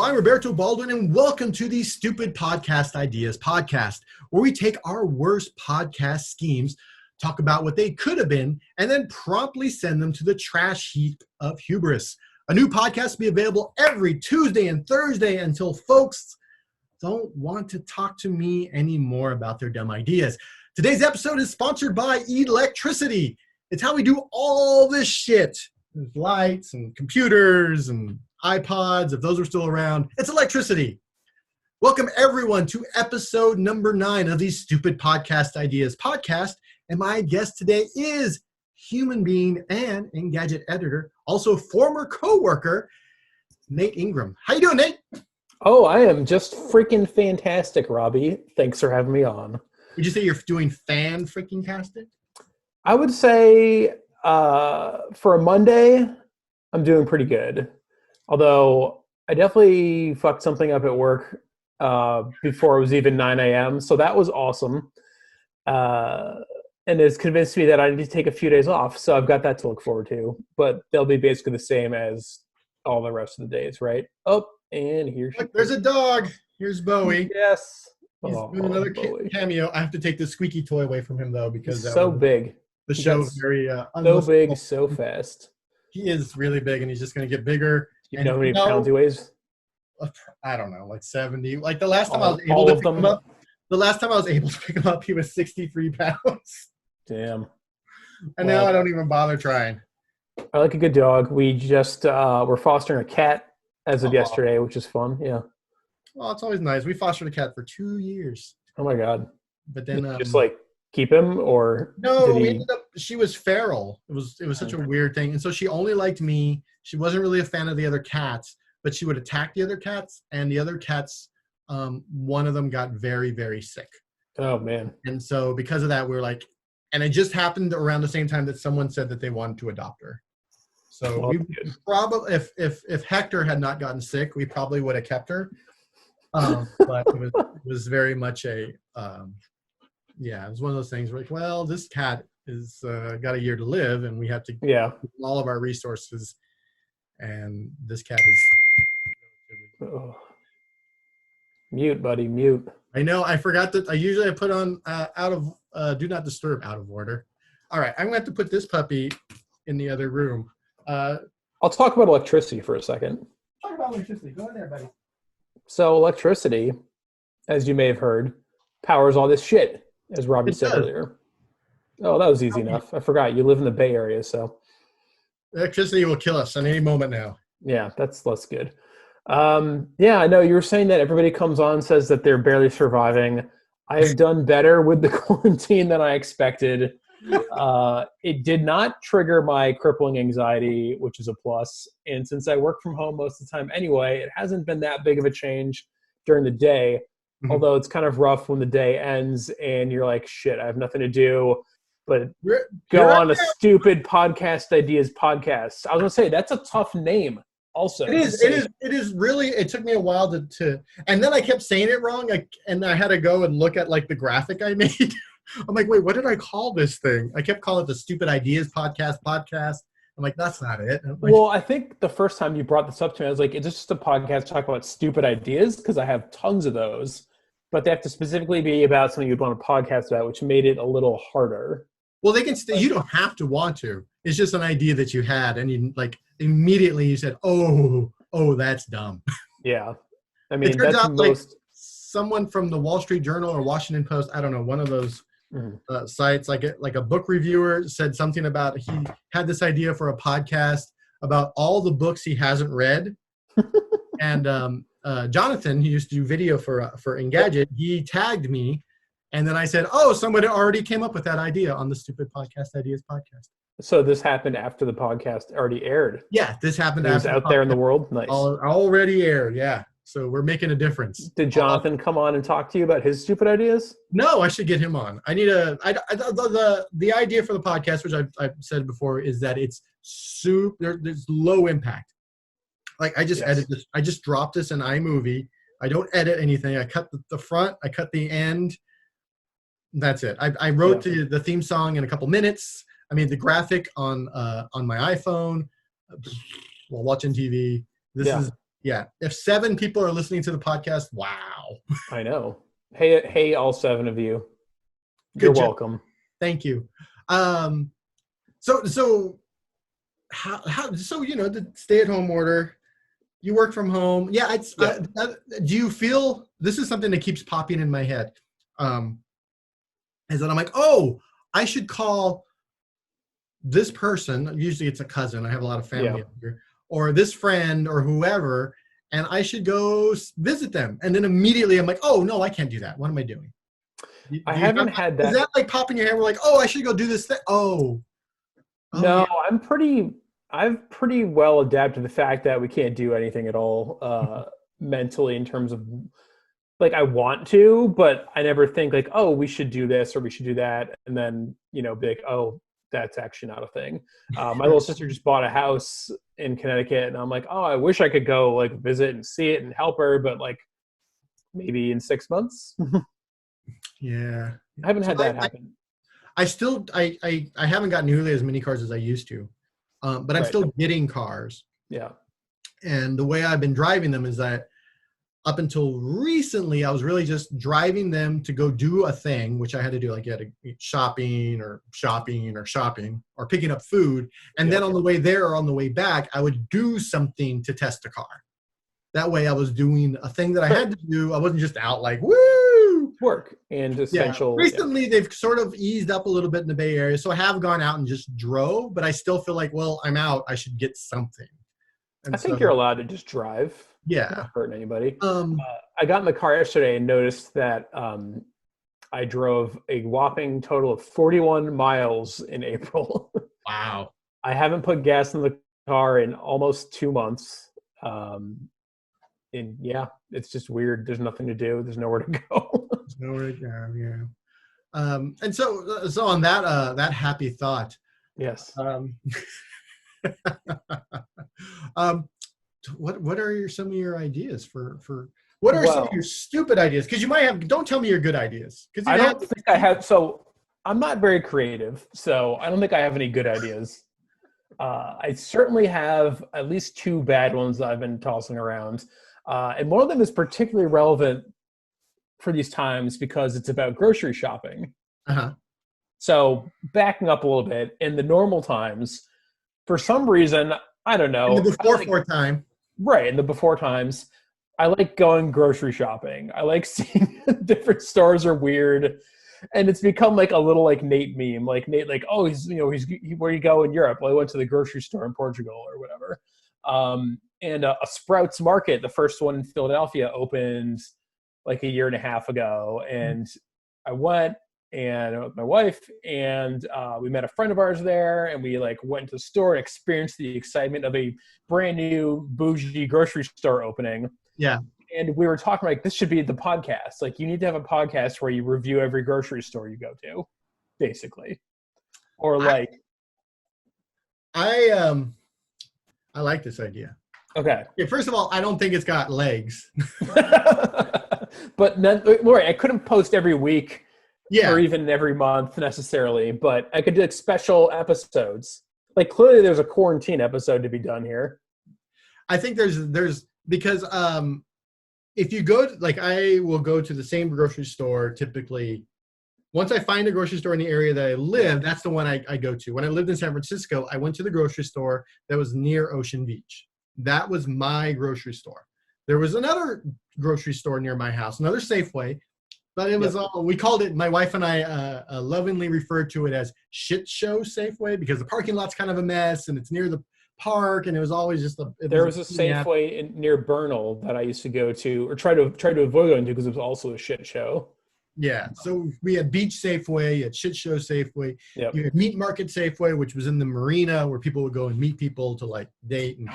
Hello, I'm Roberto Baldwin, and welcome to the Stupid Podcast Ideas podcast, where we take our worst podcast schemes, talk about what they could have been, and then promptly send them to the trash heap of hubris. A new podcast will be available every Tuesday and Thursday until folks don't want to talk to me anymore about their dumb ideas. Today's episode is sponsored by electricity. It's how we do all this shit. There's lights and computers and iPods, if those are still around. It's electricity. Welcome everyone to episode number 9 of the Stupid Podcast Ideas podcast. And my guest today is human being and Engadget editor, also former co-worker, Nate Ingraham. How you doing, Nate? Oh, I am just freaking fantastic, Robbie. Thanks for having me on. Would you say you're doing fan-freaking-tastic? I would say for a Monday, I'm doing pretty good. Although I definitely fucked something up at work before it was even 9 a.m. So that was awesome. And it's convinced me that I need to take a few days off. So I've got that to look forward to. But they'll be basically the same as all the rest of the days, right? Oh, and here's... Look, there's a dog. Here's Bowie. Yes. He's doing another cameo. I have to take the squeaky toy away from him, though, because he's so big. The show is very... so big, so fast. He is really big, and he's just going to get bigger. You know how many pounds he weighs? I don't know, like 70. Like the last time I was able to pick him up, he was 63 pounds. Damn. And now I don't even bother trying. I like a good dog. We just we're fostering a cat as of yesterday, which is fun. Yeah. Well, it's always nice. We fostered a cat for 2 years. Oh my god. But then just like keep him, or no, we ended up, she was feral. It was such a weird thing. And so she only liked me. She wasn't really a fan of the other cats, but she would attack the other cats, and the other cats, one of them got very, very sick. Oh man. And so because of that, we were like, and it just happened around the same time that someone said that they wanted to adopt her. So we probably, if Hector had not gotten sick, we probably would have kept her. But it was very much it was one of those things where like, well, this cat is got a year to live, and we have to give all of our resources, and this cat is mute, buddy, mute. I know, I forgot that I usually put on out of do not disturb out of order. All right, I'm going to have to put this puppy in the other room. I'll talk about electricity for a second. Talk about electricity. Go in there, buddy. So electricity, as you may have heard, powers all this shit, as Robbie said earlier. Oh, that was easy enough. I forgot. You live in the Bay Area, so. Electricity will kill us at any moment now. Yeah, that's less good. I know you were saying that everybody comes on and says that they're barely surviving. I've done better with the quarantine than I expected. It did not trigger my crippling anxiety, which is a plus. And since I work from home most of the time anyway, it hasn't been that big of a change during the day. Mm-hmm. Although it's kind of rough when the day ends and you're like, shit, I have nothing to do but go on a stupid podcast ideas podcast. I was gonna say that's a tough name. Also, it is really. It took me a while to, and then I kept saying it wrong. And I had to go and look at like the graphic I made. I'm like, wait, what did I call this thing? I kept calling it the Stupid Ideas podcast. I'm like, that's not it. Like, well, I think the first time you brought this up to me, I was like, is this just a podcast talk about stupid ideas? Because I have tons of those, but they have to specifically be about something you'd want a podcast about, which made it a little harder. Well, they can stay. You don't have to want to. It's just an idea that you had, and you like immediately you said, "Oh, that's dumb." Yeah, I mean, it turns out like someone from the Wall Street Journal or Washington Post, I don't know, one of those sites, like a book reviewer said something about he had this idea for a podcast about all the books he hasn't read, and Jonathan, who used to do video for Engadget, he tagged me. And then I said, oh, somebody already came up with that idea on the Stupid Podcast Ideas podcast. So this happened after the podcast already aired? Yeah, this happened after it was out there in the world? Nice. Already aired, yeah. So we're making a difference. Did Jonathan come on and talk to you about his stupid ideas? No, I should get him on. I need the idea for the podcast, which I've said before, is that it's there's low impact. Like I just edit this. I just dropped this in iMovie. I don't edit anything. I cut the front. I cut the end. That's it. I wrote the theme song in a couple minutes. I made the graphic on my iPhone while watching TV. This is Yeah. If 7 people are listening to the podcast, wow. I know. Hey, all 7 of you. You're Good job. welcome. Thank you. So how so the stay-at-home order, you work from home. Yeah, do you feel this is something that keeps popping in my head? Is that I'm like, oh, I should call this person. Usually it's a cousin. I have a lot of family up here, or this friend or whoever, and I should go visit them. And then immediately I'm like, oh no, I can't do that. What am I doing? I haven't had that. Is that like pop in your head? We're like, oh, I should go do this thing. No, yeah. I've pretty well adapted to the fact that we can't do anything at all mentally in terms of like I want to, but I never think like, oh, we should do this or we should do that, and then be like, oh, that's actually not a thing. My little sister just bought a house in Connecticut, and I'm like, oh, I wish I could go like visit and see it and help her, but like maybe in 6 months. Yeah, I haven't had that happen. I haven't got nearly as many cars as I used to, but I'm still getting cars. Yeah. And the way I've been driving them is that up until recently, I was really just driving them to go do a thing, which I had to do, like shopping or picking up food. And then on the way there or on the way back, I would do something to test the car. That way I was doing a thing that I had to do. I wasn't just out like, woo! Work and essential. Yeah. Recently, they've sort of eased up a little bit in the Bay Area. So I have gone out and just drove, but I still feel like, well, I'm out. I should get something. And I think you're allowed to just drive. Yeah. Not hurting anybody. I got in the car yesterday and noticed that I drove a whopping total of 41 miles in April. Wow. I haven't put gas in the car in almost 2 months. And yeah, it's just weird. There's nothing to do. There's nowhere to go. There's nowhere to go, yeah. And so on that happy thought. Yes. What are some of your ideas for what are some of your stupid ideas? Because you might have. Don't tell me your good ideas. Because I don't think I have. So I'm not very creative. So I don't think I have any good ideas. I certainly have at least 2 bad ones that I've been tossing around, and one of them is particularly relevant for these times because it's about grocery shopping. So backing up a little bit, in the normal times, for some reason, I don't know. In the before time. Right, in the before times, I like going grocery shopping. I like seeing different stores are weird, and it's become like a little like Nate meme. Like Nate, like, oh, he's where you go in Europe? Well, I went to the grocery store in Portugal or whatever. And a Sprouts Market, the first one in Philadelphia, opened like a year and a half ago, and I went and with my wife, and we met a friend of ours there, and we like went to the store and experienced the excitement of a brand new bougie grocery store opening. Yeah. And we were talking like, this should be the podcast. Like, you need to have a podcast where you review every grocery store you go to, basically. Or like, I like this idea. Okay. Yeah, first of all, I don't think it's got legs. But then, right, I couldn't post every week. Yeah. Or even every month necessarily, but I could do like special episodes. Like, clearly there's a quarantine episode to be done here. I think there's because if you go like I will go to the same grocery store typically. Once I find a grocery store in the area that I live, that's the one I go to. When I lived in San Francisco, I went to the grocery store that was near Ocean Beach. That was my grocery store. There was another grocery store near my house, another Safeway. But it was we called it, my wife and I lovingly referred to it as shit show Safeway because the parking lot's kind of a mess and it's near the park and it was always just there was a Safeway near Bernal that I used to go to or try to avoid going to because it was also a shit show. Yeah, so we had Beach Safeway, you had Shit Show Safeway, you had Meat Market Safeway, which was in the marina where people would go and meet people to like date. And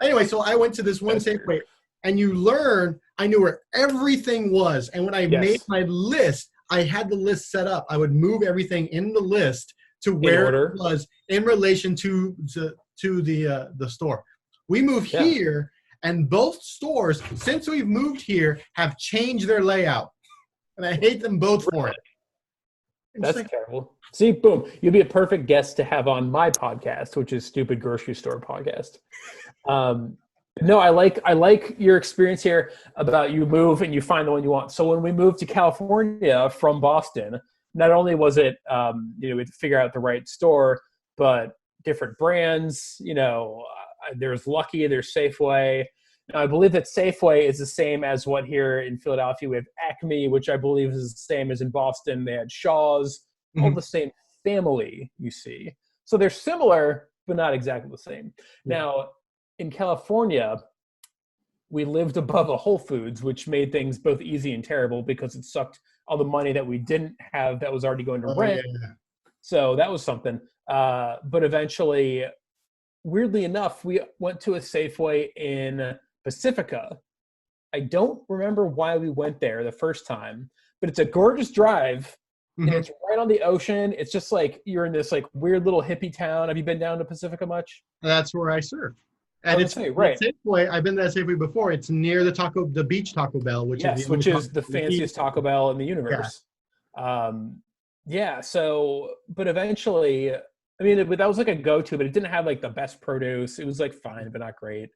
anyway, so I went to this one Safeway. And you learn, I knew where everything was. And when I made my list, I had the list set up. I would move everything in the list to where it was in relation to the store. We moved here, and both stores, since we've moved here, have changed their layout. And I hate them both for it. That's terrible. See, boom. You'll be a perfect guest to have on my podcast, which is Stupid Grocery Store Podcast. No, I like your experience here about you move and you find the one you want. So when we moved to California from Boston, not only was it we had to figure out the right store, but different brands. There's Lucky, there's Safeway. Now, I believe that Safeway is the same as what here in Philadelphia we have Acme, which I believe is the same as in Boston. They had Shaw's, all the same family, you see. So they're similar, but not exactly the same. Yeah. Now, in California, we lived above a Whole Foods, which made things both easy and terrible because it sucked all the money that we didn't have that was already going to Oh, rent. yeah. So that was something. But eventually, weirdly enough, we went to a Safeway in Pacifica. I don't remember why we went there the first time, but it's a gorgeous drive. And it's right on the ocean. It's just like you're in this like weird little hippie town. Have you been down to Pacifica much? That's where I surf. And it's right. Safeway. I've been to that Safeway before. It's near the beach Taco Bell, which is the fanciest Taco Bell in the universe. So, but eventually, I mean, that was like a go-to, but it didn't have like the best produce. It was like fine, but not great.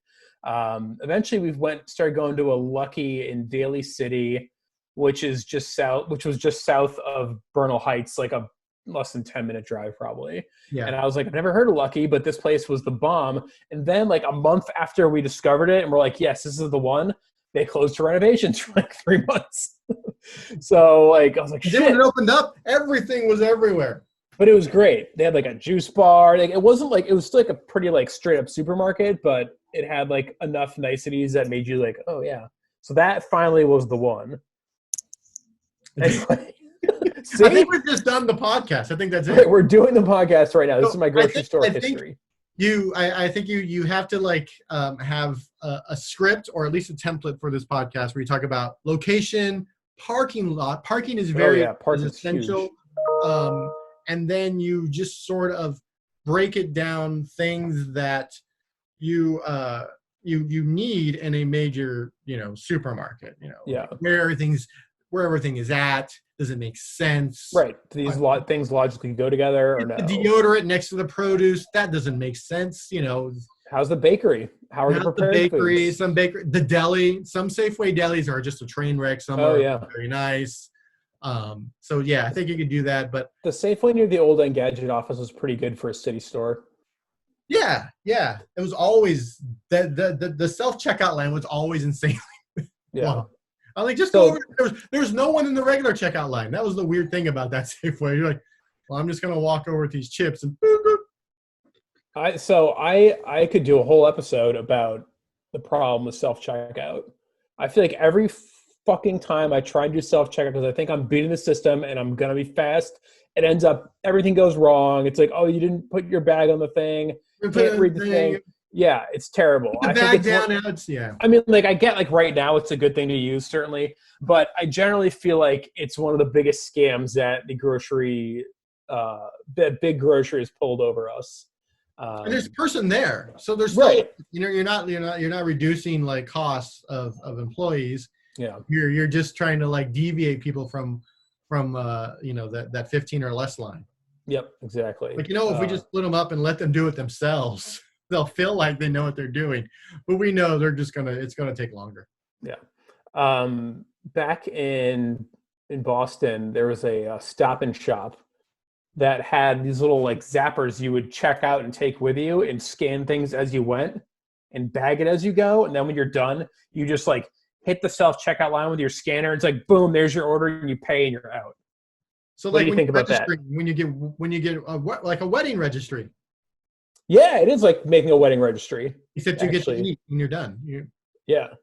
Eventually, we started going to a Lucky in Daly City, which was just south of Bernal Heights, like a less than 10-minute drive probably. Yeah. And I was like, I've never heard of Lucky, but this place was the bomb. And then like a month after we discovered it and we're like, yes, this is the one, they closed for renovations for like 3 months. So like, I was like, shit. Then when it opened up, everything was everywhere. But it was great. They had like a juice bar. Like, it wasn't like, it was still like a pretty like straight up supermarket, but it had like enough niceties that made you like, oh yeah. So that finally was the one. Anyway. I think we've just done the podcast. I think that's it. Right, we're doing the podcast right now. This is my grocery store history. I think you have to like have a script or at least a template for this podcast where you talk about location, parking lot. Parking is very essential. And then you just sort of break it down things that you need in a major supermarket. Where everything is at. Does it make sense? Right. Do these things logically go together or no? The deodorant next to the produce, that doesn't make sense. How's the bakery? How are the prepared foods? Some bakery, the deli, some Safeway delis are just a train wreck. Some are very nice. So yeah, I think you could do that. But the Safeway near the old Engadget office was pretty good for a city store. Yeah. It was always the self-checkout line was always insane. Yeah. I'm like, just go over. There was no one in the regular checkout line. That was the weird thing about that Safeway. You're like, well, I'm just gonna walk over with these chips and. I could do a whole episode about the problem with self-checkout. I feel like every fucking time I try and do self-checkout because I think I'm beating the system and I'm gonna be fast, it ends up everything goes wrong. It's like, oh, you didn't put your bag on the thing. You can't read the thing. Yeah, it's terrible. Put the bag down now. I mean, like I get like right now it's a good thing to use certainly, but I generally feel like it's one of the biggest scams that the grocery, that big grocery has pulled over us. And there's a person there, so there's still, you're not reducing like costs of employees. Yeah, you're just trying to like deviate people from that 15 or less line. Yep, exactly. Like if we just split them up and let them do it themselves. They'll feel like they know what they're doing, but we know it's gonna take longer. Yeah. Back in Boston, there was a Stop and Shop that had these little like zappers you would check out and take with you and scan things as you went and bag it as you go. And then when you're done, you just like hit the self-checkout line with your scanner. It's like, boom, there's your order and you pay and you're out. So what like do you think about that? When you get like a wedding registry. Yeah, it is like making a wedding registry. Except you get to eat when you're done. You're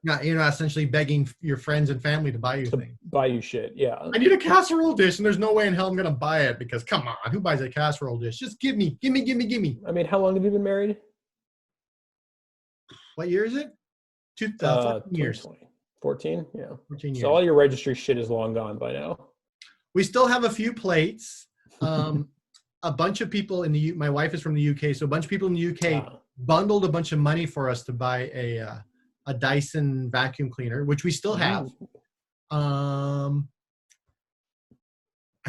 not essentially begging your friends and family to buy you things. Buy you shit, yeah. I need a casserole dish, and there's no way in hell I'm going to buy it because, come on, who buys a casserole dish? Just give me. I mean, how long have you been married? What year is it? 14 years. 14? Yeah. 14 years. So all your registry shit is long gone by now. We still have a few plates. A bunch of people my wife is from the UK, so a bunch of people in the UK bundled a bunch of money for us to buy a Dyson vacuum cleaner, which we still have. I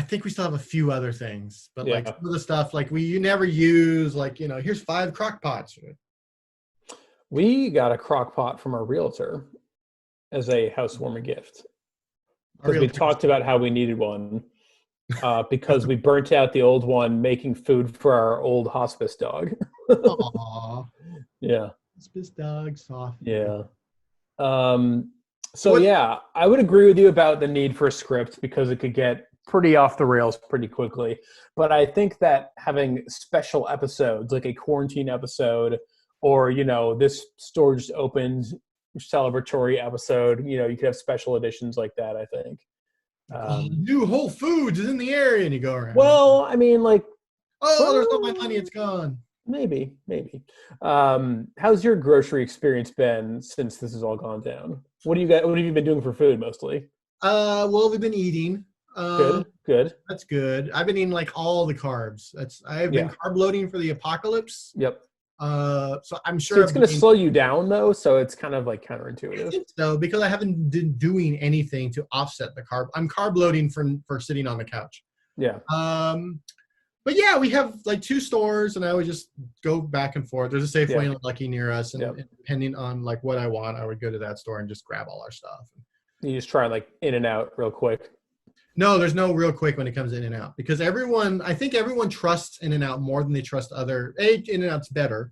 think we still have a few other things, but like some of the stuff like you never use, like, here's 5 crock pots. We got a crock pot from our realtor as a housewarming gift because we talked about how we needed one because we burnt out the old one making food for our old hospice dog. Aww. Yeah. Hospice dog, soft. Yeah. So yeah, I would agree with you about the need for a script because it could get pretty off the rails pretty quickly. But I think that having special episodes, like a quarantine episode, or this store just opened celebratory episode, you could have special editions like that. I think. New Whole Foods is in the area, and you go around. Well, I mean, like, there's not my money; it's gone. Maybe. How's your grocery experience been since this has all gone down? What have you been doing for food mostly? Well, we've been eating. Good. That's good. I've been eating like all the carbs. I've been carb loading for the apocalypse. Yep. So I'm sure it's going to slow you down though, so it's kind of like counterintuitive. I think so, because I haven't been doing anything to offset the carb. I'm carb loading for sitting on the couch. Yeah. But yeah, we have like 2 stores, and I would just go back and forth. There's a Safeway and Lucky near us, and depending on like what I want, I would go to that store and just grab all our stuff. You just try like in and out real quick. No, there's no real quick when it comes to In and Out, because I think everyone trusts In and Out more than they trust other. A, In and Out's better.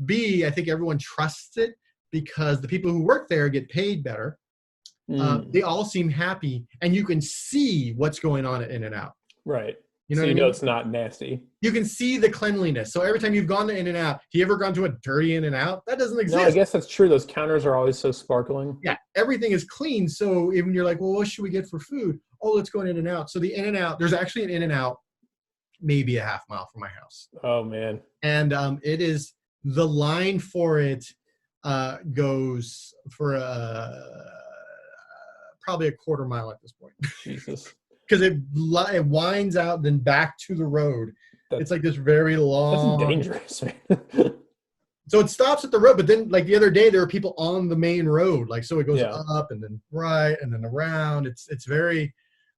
B, I think everyone trusts it because the people who work there get paid better. They all seem happy, and you can see what's going on at In and Out. Right. You know, so what I mean? It's not nasty. You can see the cleanliness. So every time you've gone to In and Out, have you ever gone to a dirty In and Out? That doesn't exist. No, I guess that's true. Those counters are always so sparkling. Yeah, everything is clean. So even you're like, well, what should we get for food? Oh, let's go In and Out. So the In and Out, there's actually an In and Out maybe a half mile from my house. Oh man. And it is, the line for it goes for probably a quarter mile at this point. Jesus. Because it winds out then back to the road. It's like this very long. That's dangerous, man. So it stops at the road, but then like the other day there were people on the main road. Like, so it goes up and then right and then around. It's very,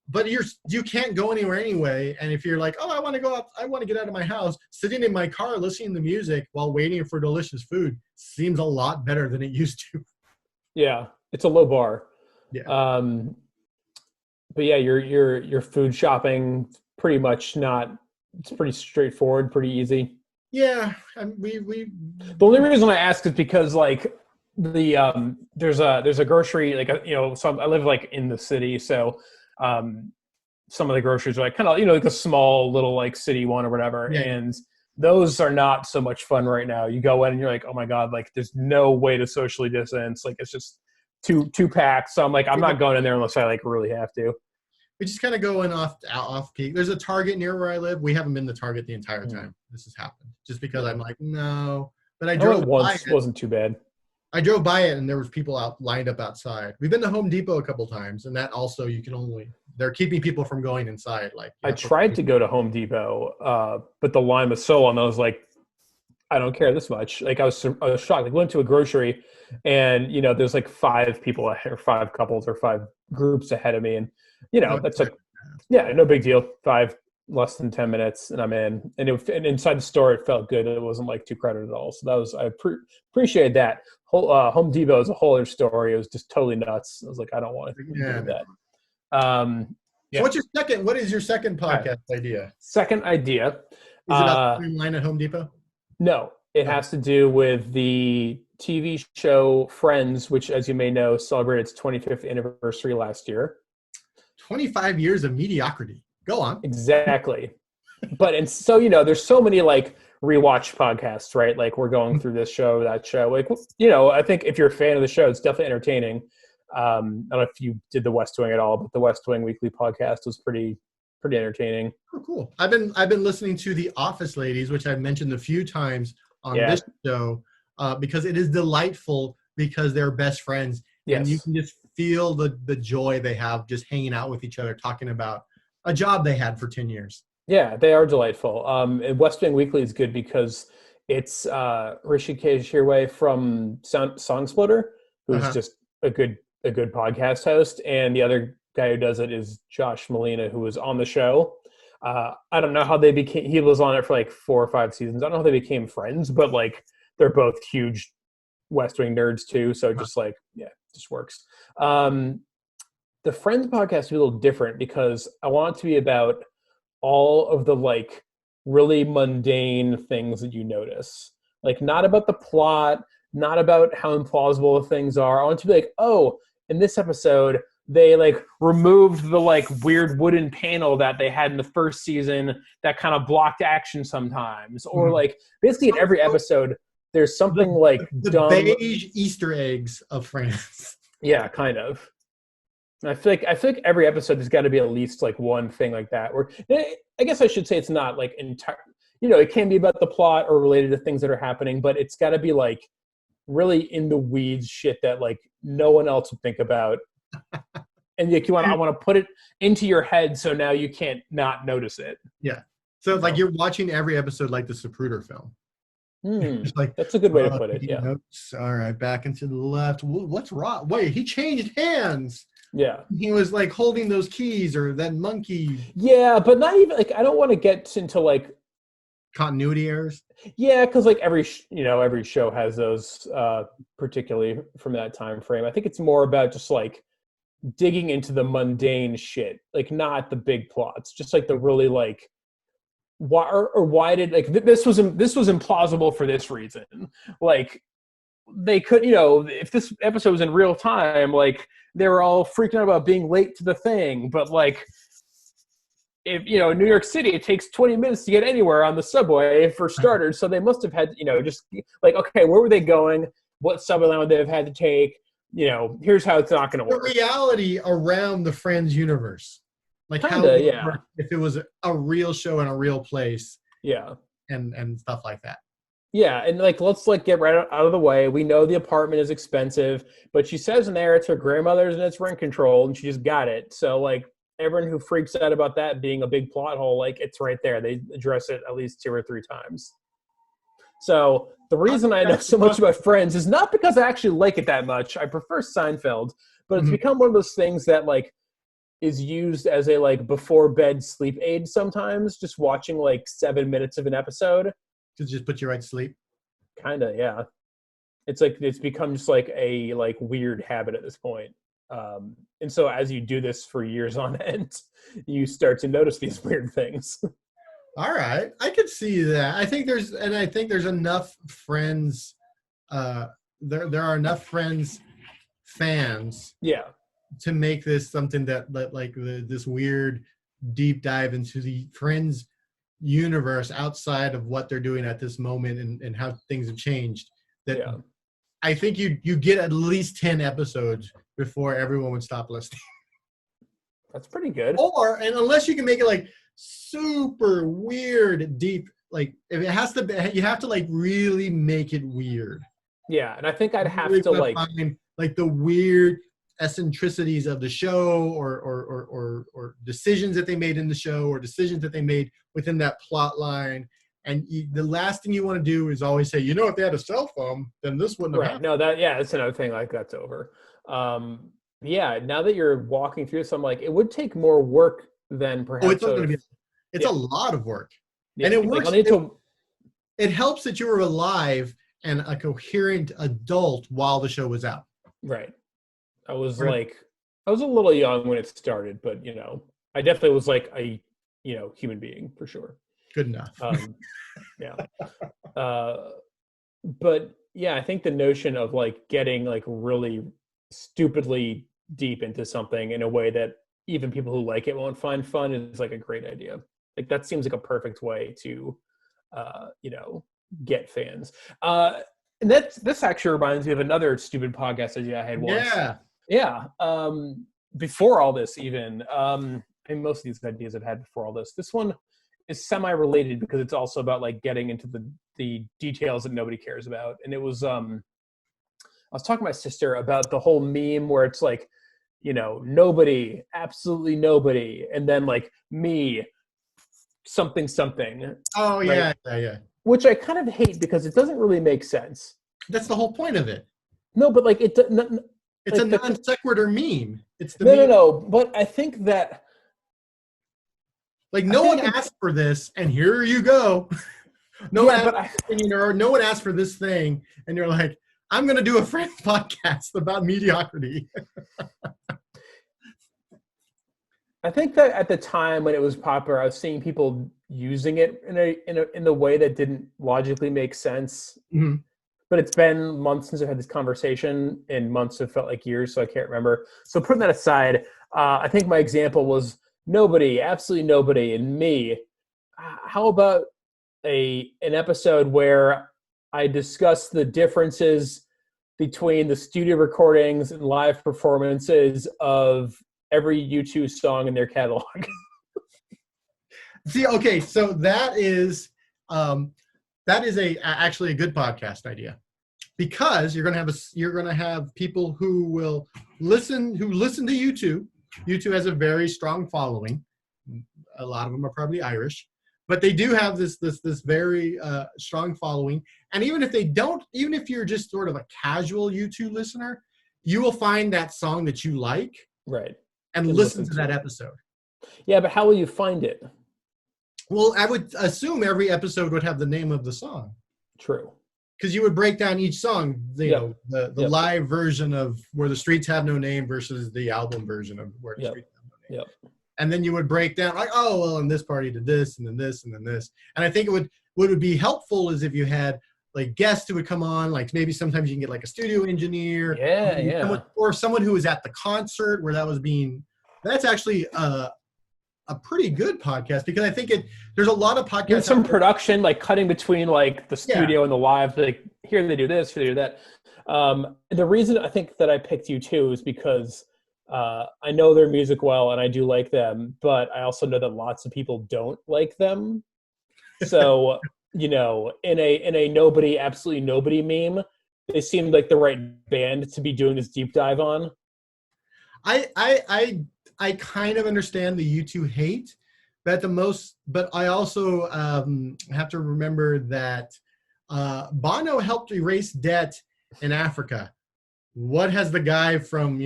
but you can't go anywhere anyway. And if you're like, oh, I want to go out, I want to get out of my house, sitting in my car listening to music while waiting for delicious food seems a lot better than it used to. Yeah, it's a low bar. Yeah. But yeah, your food shopping pretty much it's pretty straightforward, pretty easy. Yeah, we. The only reason I ask is because like there's a grocery so I live like in the city, so some of the groceries are like kind of like a small little like city one or whatever, and those are not so much fun right now. You go in and you're like, oh my god, like there's no way to socially distance, like it's just two packs. So I'm like, I'm not going in there unless I like really have to. We just kind of go in off peak. There's a Target near where I live. We haven't been to Target the entire time this has happened, just because I'm like, no. But I drove once. It wasn't too bad. I drove by it and there was people lined up outside. We've been to Home Depot a couple times, and that also they're keeping people from going inside. Like I tried to go to Home Depot, but the line was so long. I was like, I don't care this much. Like I was shocked. Like went to a grocery, and there's like 5 people or 5 couples or 5 groups ahead of me, and that's like, no big deal. 5 less than 10 minutes, and I'm in. And inside the store, it felt good. It wasn't like too crowded at all. So I appreciated that. Home Depot is a whole other story. It was just totally nuts. I was like, I don't want to do that. So what is your second podcast idea? Second idea. Is it about the line at Home Depot? No, it has to do with the TV show Friends, which, as you may know, celebrated its 25th anniversary last year. 25 years of mediocrity. Go on. Exactly. But so there's so many like rewatch podcasts, right? Like we're going through this show, that show. Like I think if you're a fan of the show, it's definitely entertaining. I don't know if you did the West Wing at all, but the West Wing weekly podcast was pretty entertaining. Oh, cool. I've been listening to The Office Ladies, which I've mentioned a few times on this show, because it is delightful because they're best friends. Yes. And you can just feel the joy they have just hanging out with each other, talking about a job they had for 10 years. Yeah, they are delightful. And West Wing Weekly is good because it's Rishikesh Hirway from Song Splitter, who's just a good podcast host, and the other guy who does it is Josh Molina, who was on the show. I don't know how they became. He was on it for like 4 or 5 seasons. I don't know how they became friends, but like they're both huge West Wing nerds too, so just like just works. The Friends podcast is a little different because I want it to be about all of the like really mundane things that you notice. Like not about the plot, not about how implausible things are. I want it to be like, oh, in this episode, they like removed the like weird wooden panel that they had in the first season that kind of blocked action sometimes. Or like basically in every episode, there's something like the dumb. beige Easter eggs of Friends. Yeah, kind of. I feel like every episode there's got to be at least like one thing like that. Or I guess I should say it's not like entire. It can be about the plot or related to things that are happening, but it's got to be like really in the weeds shit that like no one else would think about. And like I want to put it into your head so now you can't not notice it. Yeah. So like you're watching every episode like the Zapruder film. Like that's a good way to put it. Yeah. Notes. All right, back and to the left. What's wrong? Wait, he changed hands. Yeah. He was like holding those keys or that monkey. Yeah, but not even like I don't want to get into like continuity errors. Yeah, because like every show has those, particularly from that time frame. I think it's more about just like digging into the mundane shit, like not the big plots, just like the really like why did like this was implausible for this reason. Like they could, if this episode was in real time, like they were all freaking out about being late to the thing, but like if in New York City it takes 20 minutes to get anywhere on the subway for starters, so they must have had just like, okay, where were they going, what subway line would they have had to take, here's how it's not going to work. The reality around the Friends universe, like kinda, how it would yeah. work if it was a real show in a real place, and stuff like that. Yeah, and like let's like get right out of the way. We know the apartment is expensive, but she says in there it's her grandmother's and it's rent controlled, and she just got it. So like everyone who freaks out about that being a big plot hole, like it's right there. They address it at least 2 or 3 times. So the reason I know so much about Friends is not because I actually like it that much. I prefer Seinfeld, but it's become one of those things that like is used as a like before bed sleep aid sometimes, just watching like 7 minutes of an episode. To just put you right to sleep? Kinda, yeah. It's like it's become just like a like weird habit at this point. And so as you do this for years on end, you start to notice these weird things. All right. I could see that. I think there's enough Friends there are enough Friends fans to make this something that like this weird deep dive into the Friends universe outside of what they're doing at this moment and how things have changed. That I think you get at least 10 episodes before everyone would stop listening. That's pretty good. And unless you can make it like super weird, deep, like if it has to be, you have to like really make it weird. Yeah, and I think I'd have really to like find like the weird eccentricities of the show or decisions that they made in the show or decisions that they made within that plot line. And the last thing you want to do is always say, if they had a cell phone, then this wouldn't have happened. No, that's another thing like that's over. Now that you're walking through this, I'm like, it would take more work than perhaps. It's a lot of work. Yeah, and it works. It helps that you were alive and a coherent adult while the show was out. Right. I was a little young when it started, but I definitely was like a human being for sure. Good enough. But yeah, I think the notion of like getting like really stupidly deep into something in a way that even people who like it won't find fun is like a great idea. Like that seems like a perfect way to get fans. And this actually reminds me of another stupid podcast idea I had once. Yeah. Before all this even, and most of these ideas I've had before all this. This one is semi-related because it's also about like getting into the details that nobody cares about. And it was I was talking to my sister about the whole meme where it's like, nobody, absolutely nobody, and then like me, something. Oh, right? Yeah. Which I kind of hate because it doesn't really make sense. That's the whole point of it. No, but like it's a non sequitur meme. It's the meme. No. But I think that like no one asked for this, and here you go. No one asked for this thing, and you're like, I'm going to do a Friends podcast about mediocrity. I think that at the time when it was popular, I was seeing people using it in a way that didn't logically make sense. Mhm. But it's been months since I've had this conversation, and months have felt like years, so I can't remember. So putting that aside, I think my example was nobody, absolutely nobody, and me. How about an episode where I discuss the differences between the studio recordings and live performances of every U2 song in their catalog? See, okay, so that is actually a good podcast idea, because you're gonna have people who will listen to U2. U2 has a very strong following. A lot of them are probably Irish, but they do have this very strong following. And even if you're just sort of a casual U2 listener, you will find that song that you like, Right. and listen to that episode. Yeah, but how will you find it? Well, I would assume every episode would have the name of the song. True. Because you would break down each song, the live version of Where the Streets Have No Name versus the album version of Where the Streets Have No Name. Yep. And then you would break down like, oh, well, in this party did this, and then this, and then this. And I think what would be helpful is if you had like guests who would come on, like maybe sometimes you can get like a studio engineer. Or someone who was at the concert where that was being, that's actually a pretty good podcast, because I think there's a lot of podcasts. There's some production, like cutting between like the studio and the live. Like here they do this, here they do that. The reason I think that I picked U2 is because I know their music well and I do like them, but I also know that lots of people don't like them. So in a nobody, absolutely nobody meme, they seemed like the right band to be doing this deep dive on. I kind of understand the U2 hate, but I also have to remember that Bono helped erase debt in Africa. What has the guy from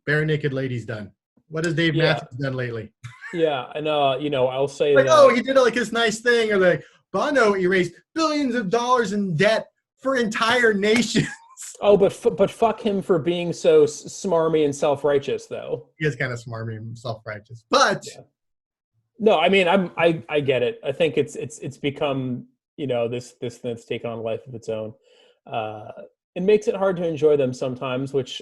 Bare Naked Ladies done? What has Dave Matthews done lately? Yeah, and I'll say like, that. Oh, he did like this nice thing, or like Bono erased billions of dollars in debt for entire nations. Oh, but fuck him for being so smarmy and self-righteous, though. He is kind of smarmy and self-righteous, but no, I mean, I get it. I think it's become this thing that's taken on a life of its own. It makes it hard to enjoy them sometimes, which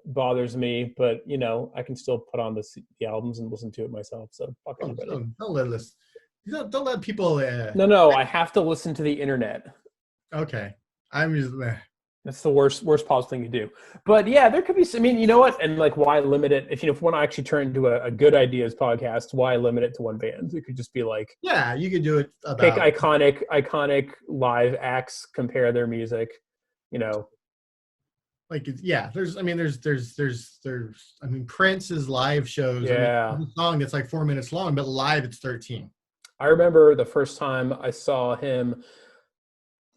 bothers me. But I can still put on the albums and listen to it myself. So fuck everybody. Don't let people. No, I have to listen to the internet. Okay, I'm just. That's the worst possible thing to do. But yeah, there could be. I mean, you know what? And like, why limit it? If if one actually turn into a good ideas podcast, why limit it to one band? It could just be like, yeah, you could do it. Pick iconic live acts, compare their music. Like there's Prince's live shows. Yeah, a song that's like 4 minutes long, but live it's 13. I remember the first time I saw him.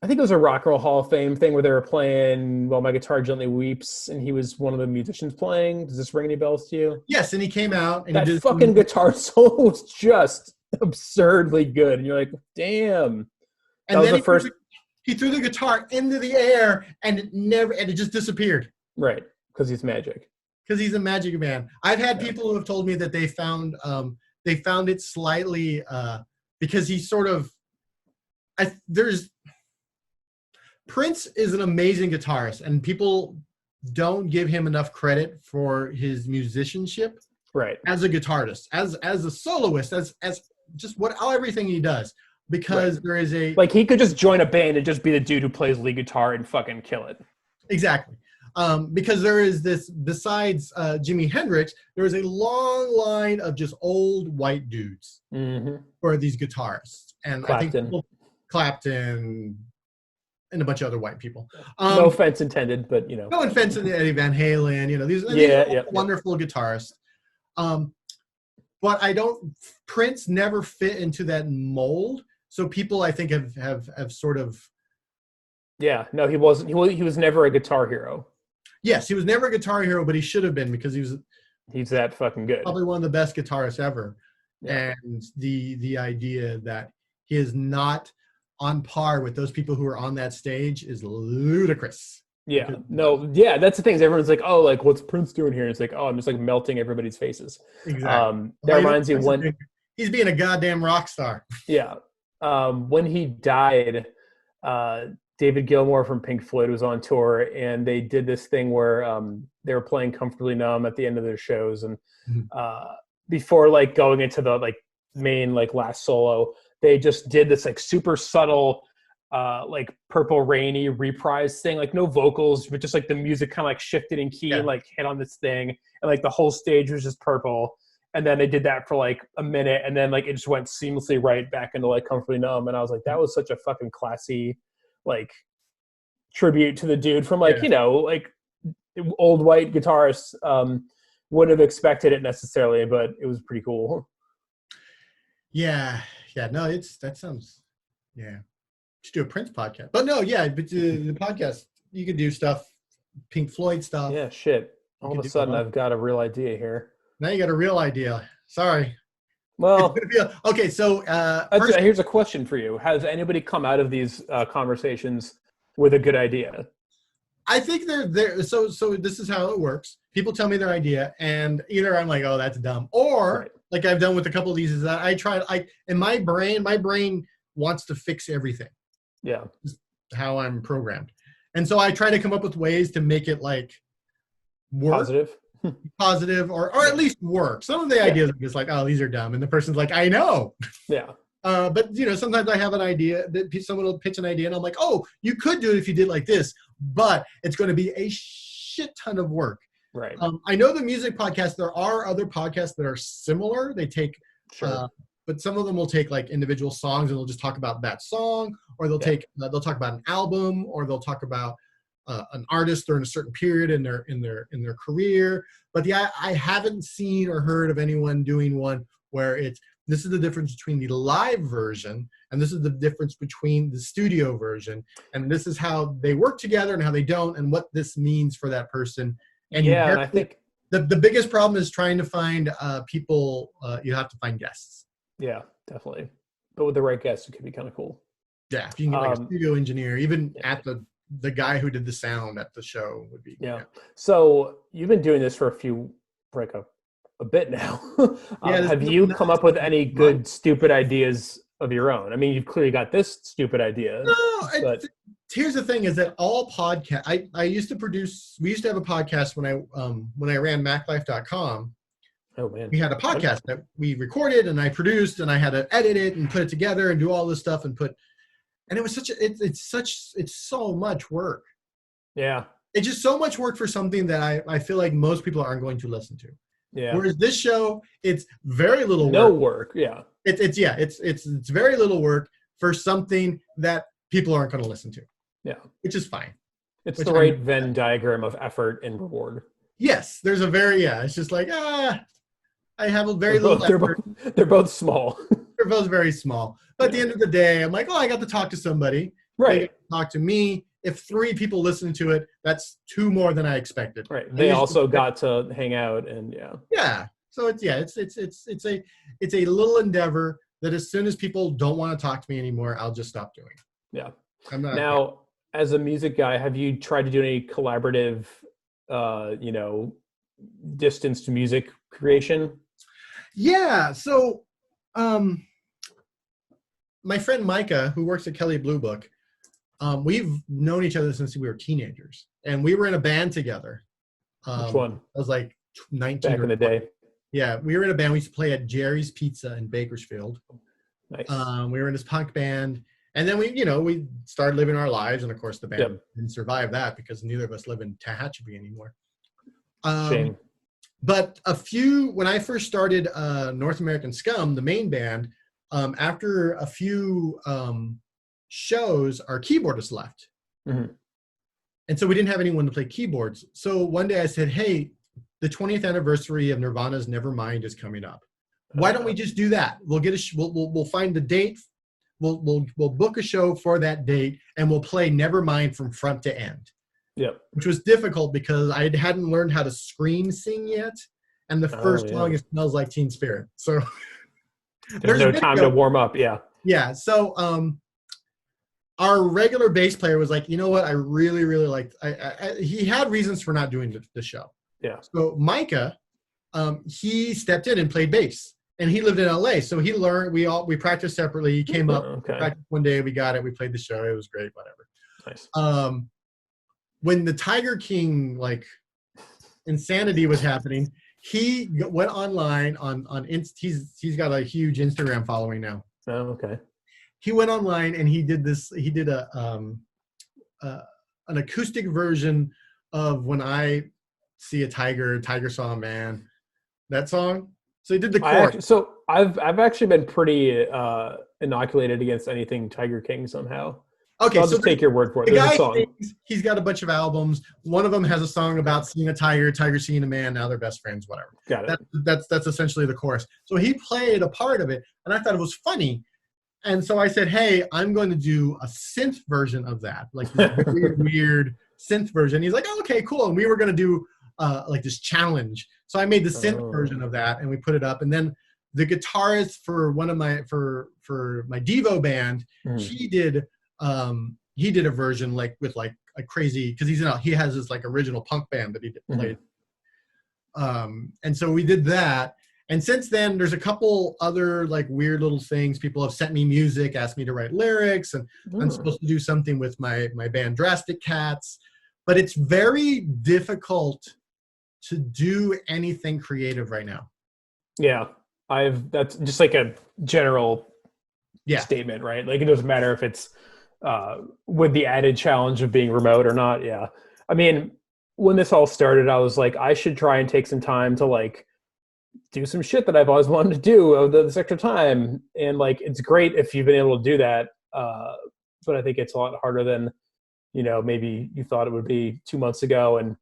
I think it was a Rock and Roll Hall of Fame thing where they were playing While My Guitar Gently Weeps, and he was one of the musicians playing. Does this ring any bells to you? Yes, and he came out. And that fucking guitar solo was just absurdly good. And you're like, damn. And then he threw the guitar into the air, and it just disappeared. Right, because he's magic. Because he's a magic man. I've had people who have told me that they found it slightly because he sort of Prince is an amazing guitarist, and people don't give him enough credit for his musicianship. Right. As a guitarist, as a soloist, as just everything he does. Because there is he could just join a band and just be the dude who plays lead guitar and fucking kill it. Exactly. Because there is this, besides Jimi Hendrix, there is a long line of just old white dudes who are these guitarists. And Clapton. I think Clapton and a bunch of other white people. No offense intended, but No offense to Eddie Van Halen, these are wonderful guitarists. But Prince never fit into that mold. So people, I think, have sort of. Yeah, no, he wasn't. He was never a guitar hero. Yes, he was never a guitar hero, but he should have been, because he's that fucking good. Probably one of the best guitarists ever. Yeah. And the idea that he is not on par with those people who are on that stage is ludicrous. Yeah. No, yeah, that's the thing. Is everyone's like, oh, like, what's Prince doing here? And it's like, oh, I'm just like melting everybody's faces. Exactly. That reminds me when, he's being a goddamn rock star. yeah. When he died, David Gilmour from Pink Floyd was on tour, and they did this thing where they were playing Comfortably Numb at the end of their shows, and before like going into the like main like last solo, they just did this like super subtle like Purple Rainy reprise thing, like no vocals, but just like the music kind of like shifted in key and like hit on this thing, and like the whole stage was just purple. And then they did that for like a minute, and then like it just went seamlessly right back into like Comfortably Numb. And I was like, that was such a fucking classy like tribute to the dude from like, you know, like old white guitarists wouldn't have expected it necessarily, but it was pretty cool. Yeah. No, that sounds, just do a Prince podcast. But no, but the podcast, you could do stuff, Pink Floyd stuff. Yeah, shit. All of a sudden, I've got a real idea here. Now you got a real idea. Sorry. Well, okay. So here's a question for you: has anybody come out of these conversations with a good idea? I think they're there. So this is how it works. People tell me their idea, and either I'm like, oh, that's dumb, or like I've done with a couple of these, is that in my brain wants to fix everything. Yeah. Just how I'm programmed. And so I try to come up with ways to make it like work. Positive or at least work. Some of the ideas are just like, oh, these are dumb. And the person's like, I know. Yeah. But you know, sometimes I have an idea that someone will pitch an idea and I'm like, oh, you could do it if you did like this, but it's going to be a shit ton of work. Right. I know the music podcast, there are other podcasts that are similar. They take, but some of them will take like individual songs and they'll just talk about that song, or they'll they'll talk about an album, or they'll talk about an artist during a certain period in their career. But I haven't seen or heard of anyone doing one where this is the difference between the live version and this is the difference between the studio version, and this is how they work together and how they don't, and what this means for that person. And and I think the biggest problem is trying to find people. You have to find guests. Yeah, definitely. But with the right guests, it could be kind of cool. Yeah, if you can get like a studio engineer, even at the guy who did the sound at the show would be. Yeah. So you've been doing this for a bit now. Have you come up with any good stupid ideas of your own? I mean, you've clearly got this stupid idea. No, here's the thing: is that all podcast. I used to produce. We used to have a podcast when I ran MacLife.com. Oh man. We had a podcast that we recorded and I produced, and I had to edit it and put it together and do all this stuff and it was it's so much work. Yeah. It's just so much work for something that I feel like most people aren't going to listen to. Yeah. Whereas this show, it's very little work. No work. Yeah. It's very little work for something that people aren't going to listen to. Yeah. Which is fine. It's the right Venn diagram of effort and reward. Yes. There's a it's just like, I have a very little effort. They're both small. They're both very small. But at the end of the day, I'm like, I got to talk to somebody. Right. They get to talk to me. If 3 people listen to it, that's 2 more than I expected. Right. They also got to hang out and Yeah. So it's a little endeavor that as soon as people don't want to talk to me anymore, I'll just stop doing. Yeah. Now, as a music guy, have you tried to do any collaborative distance to music creation? Yeah. So my friend Micah, who works at Kelly Blue Book, we've known each other since we were teenagers, and we were in a band together. Which one? I was like 19 back in the day. Yeah, we were in a band. We used to play at Jerry's Pizza in Bakersfield. Nice. We were in this punk band, and then we started living our lives, and of course the band didn't survive that because neither of us live in Tehachapi anymore. Shame. But when I first started North American Scum, the main band, after a few shows, our keyboardist left. Mm-hmm. And so we didn't have anyone to play keyboards. So one day I said, hey, the 20th anniversary of Nirvana's Nevermind is coming up. Why don't we just do that? We'll we'll find the date. We'll book a show for that date, and we'll play Nevermind from front to end. Yeah, which was difficult because I hadn't learned how to scream sing yet, and the first song is Smells Like Teen Spirit. So there's no time to warm up. Yeah. Yeah. So our our regular bass player was like, you know what? I really, really liked. He had reasons for not doing the show. Yeah. So Micah, he stepped in and played bass, and he lived in LA. So he learned. We practiced separately. He came up. Okay. We practiced one day. We got it. We played the show. It was great. Whatever. Nice. When the Tiger King insanity was happening, he went online he's got a huge Instagram following now. Oh, okay. He went online and he did an acoustic version of When I See a Tiger Saw a Man, that song. So he did the chorus. I've actually been pretty inoculated against anything Tiger King somehow. Okay, so I'll just take your word for it. The There's guy a song. He's got a bunch of albums. One of them has a song about seeing a tiger seeing a man. Now they're best friends. Whatever. Got it. That's essentially the chorus. So he played a part of it, and I thought it was funny. And so I said, "Hey, I'm going to do a synth version of that, like this weird synth version." He's like, "Oh, okay, cool." And we were going to do like this challenge. So I made the synth version of that, and we put it up. And then the guitarist for one of my for my Devo band, he did a version with a crazy, because he has this like original punk band that he played. And so we did that. And since then, there's a couple other like weird little things. People have sent me music, asked me to write lyrics, and I'm supposed to do something with my band Drastic Cats. But it's very difficult to do anything creative right now. Yeah, that's just like a general statement, right? Like it doesn't matter if it's with the added challenge of being remote or not. Yeah, I mean, when this all started, I was like, I should try and take some time to like do some shit that I've always wanted to do of this extra time. And like, it's great if you've been able to do that. But I think it's a lot harder than, maybe you thought it would be 2 months ago. And,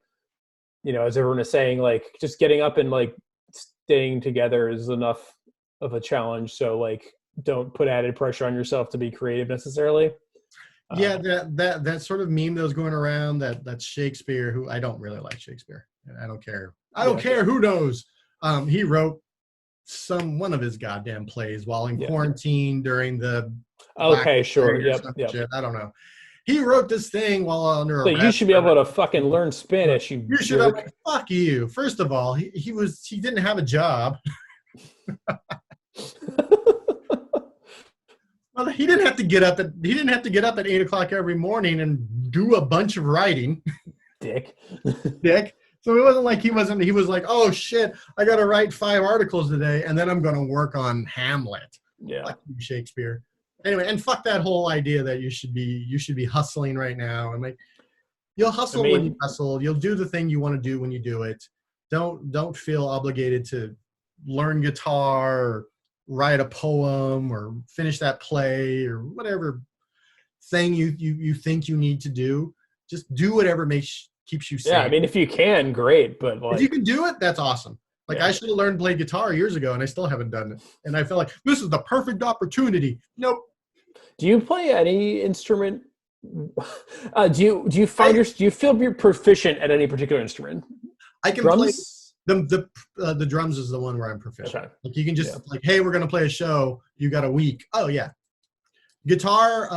as everyone is saying, like just getting up and like staying together is enough of a challenge. So like, don't put added pressure on yourself to be creative necessarily. Yeah. That sort of meme that was going around that's Shakespeare, who I don't really like Shakespeare. I don't care. I don't care. Who knows? He wrote one of his goddamn plays while in quarantine during the. Okay, sure. Yep. Shit. I don't know. He wrote this thing while under arrest. So you should be able to fucking learn Spanish. You should have. Fuck you. First of all, he didn't have a job. Well, he didn't have to get up at 8:00 every morning and do a bunch of writing. Dick. So it wasn't like he was like, oh shit, I got to write 5 articles today and then I'm going to work on Hamlet. Yeah. Fuck you, Shakespeare. Anyway, and fuck that whole idea that you should be hustling right now. And like, you'll hustle when you hustle. You'll do the thing you want to do when you do it. Don't feel obligated to learn guitar or write a poem or finish that play or whatever thing you think you need to do. Just do whatever keeps you sane. Yeah, I mean, if you can, great. But like, if you can do it, that's awesome. Like I should have learned to play guitar years ago, and I still haven't done it. And I feel like this is the perfect opportunity. Nope. Do you play any instrument? Do you feel you're proficient at any particular instrument? I can play the drums is the one where I'm proficient. Okay. Like you can just like, hey, we're gonna play a show. You got a week. Oh yeah. Guitar,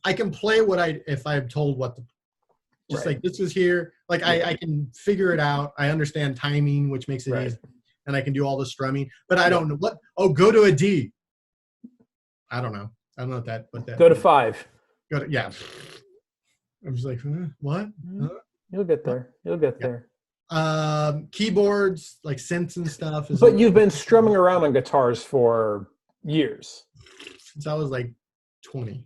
I can play if I'm told what the. Just like this is here, like I can figure it out. I understand timing, which makes it easy, and I can do all the strumming. But I don't know what. Oh, go to a D. I don't know. I don't know what that. Go to 5. Yeah. I'm just like, what? You'll get there. Keyboards, like synths and stuff. But you've been strumming around on guitars for years. Since I was like 20.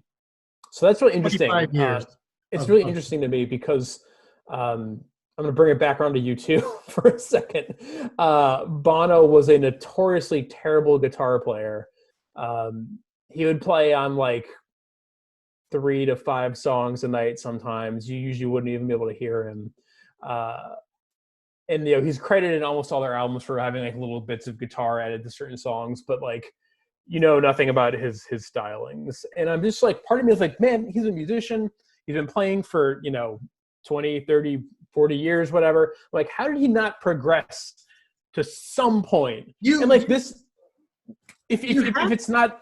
So that's really interesting. 25 years. It's really interesting to me because I'm going to bring it back around to you too for a second. Bono was a notoriously terrible guitar player. He would play on like 3 to 5 songs a night sometimes. You usually wouldn't even be able to hear him. And he's credited in almost all their albums for having like little bits of guitar added to certain songs, but like nothing about his stylings. And I'm just like, part of me is like, man, he's a musician. He's been playing for 20, 30, 40 years, whatever. Like, how did he not progress to some point? And like this, if it's not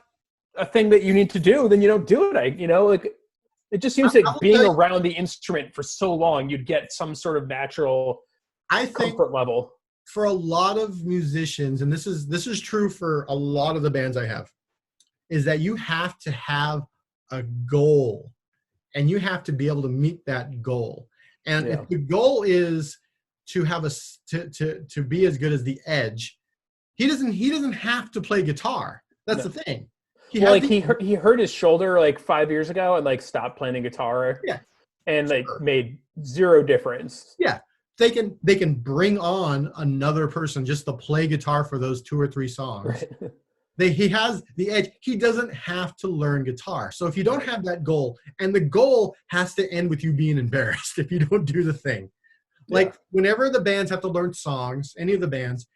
a thing that you need to do, then you don't do it. Like It just seems like being around the instrument for so long, you'd get some sort of natural comfort level. For a lot of musicians, and this is true for a lot of the bands I have, is that you have to have a goal, and you have to be able to meet that goal. And if the goal is to have to be as good as the Edge, he doesn't have to play guitar. That's the thing. He hurt his shoulder like 5 years ago and like stopped playing the guitar. Yeah. And like made zero difference. Yeah. They can bring on another person just to play guitar for those 2 or 3 songs. Right. He has the Edge. He doesn't have to learn guitar. So if you don't have that goal, and the goal has to end with you being embarrassed if you don't do the thing. Like whenever the bands have to learn songs, any of the bands,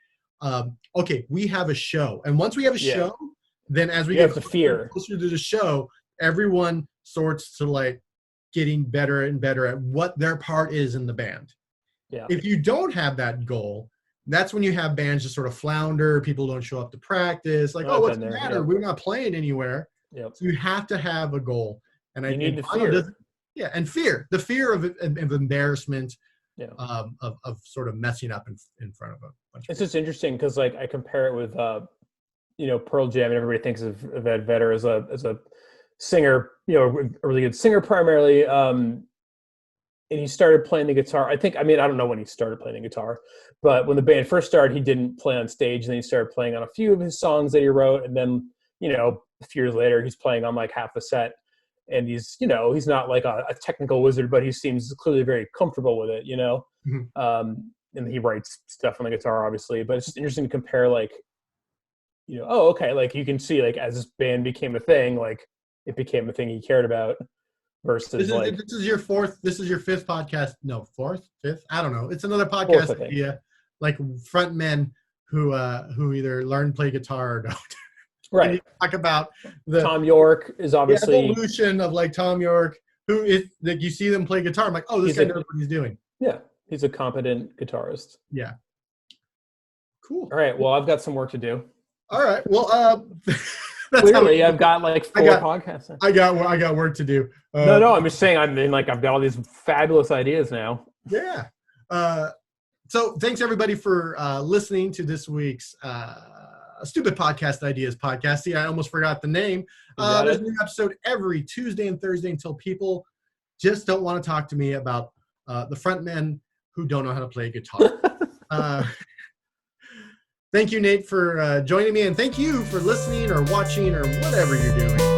okay, we have a show. And once we have a show, then as we get closer to the show, everyone sorts to like getting better and better at what their part is in the band. Yeah. If you don't have that goal, that's when you have bands just sort of flounder. People don't show up to practice. Like, what's the matter? We're not playing anywhere. Yep. So you have to have a goal. And you need the fear. And fear. The fear of embarrassment, of sort of messing up in front of a bunch of It's just interesting because like I compare it with Pearl Jam, and everybody thinks of Ed Vedder as a singer, a really good singer primarily. And he started playing the guitar. I don't know when he started playing the guitar, but when the band first started, he didn't play on stage. And then he started playing on a few of his songs that he wrote. And then, a few years later, he's playing on like half the set. And he's not like a technical wizard, but he seems clearly very comfortable with it, Mm-hmm. And he writes stuff on the guitar, obviously. But it's just interesting to compare, like, like you can see, like, as this band became a thing, like it became a thing he cared about. Versus this is your 5th podcast. No, 4th, 5th. I don't know. It's another podcast idea, like front men who either learn to play guitar or don't. Right. Talk about Tom York is obviously the evolution of like Tom York, who is like you see them play guitar. I'm like, this guy knows what he's doing. Yeah, he's a competent guitarist. Yeah. Cool. All right. Well, I've got some work to do. All right. Well, clearly, I've got like 4 podcasts. I got work to do. No, I'm just saying. I've got all these fabulous ideas now. Yeah. So thanks everybody for listening to this week's Stupid Podcast Ideas podcast. See, I almost forgot the name. There's a new episode every Tuesday and Thursday until people just don't want to talk to me about the front men who don't know how to play guitar. Thank you, Nate, for joining me, and thank you for listening or watching or whatever you're doing.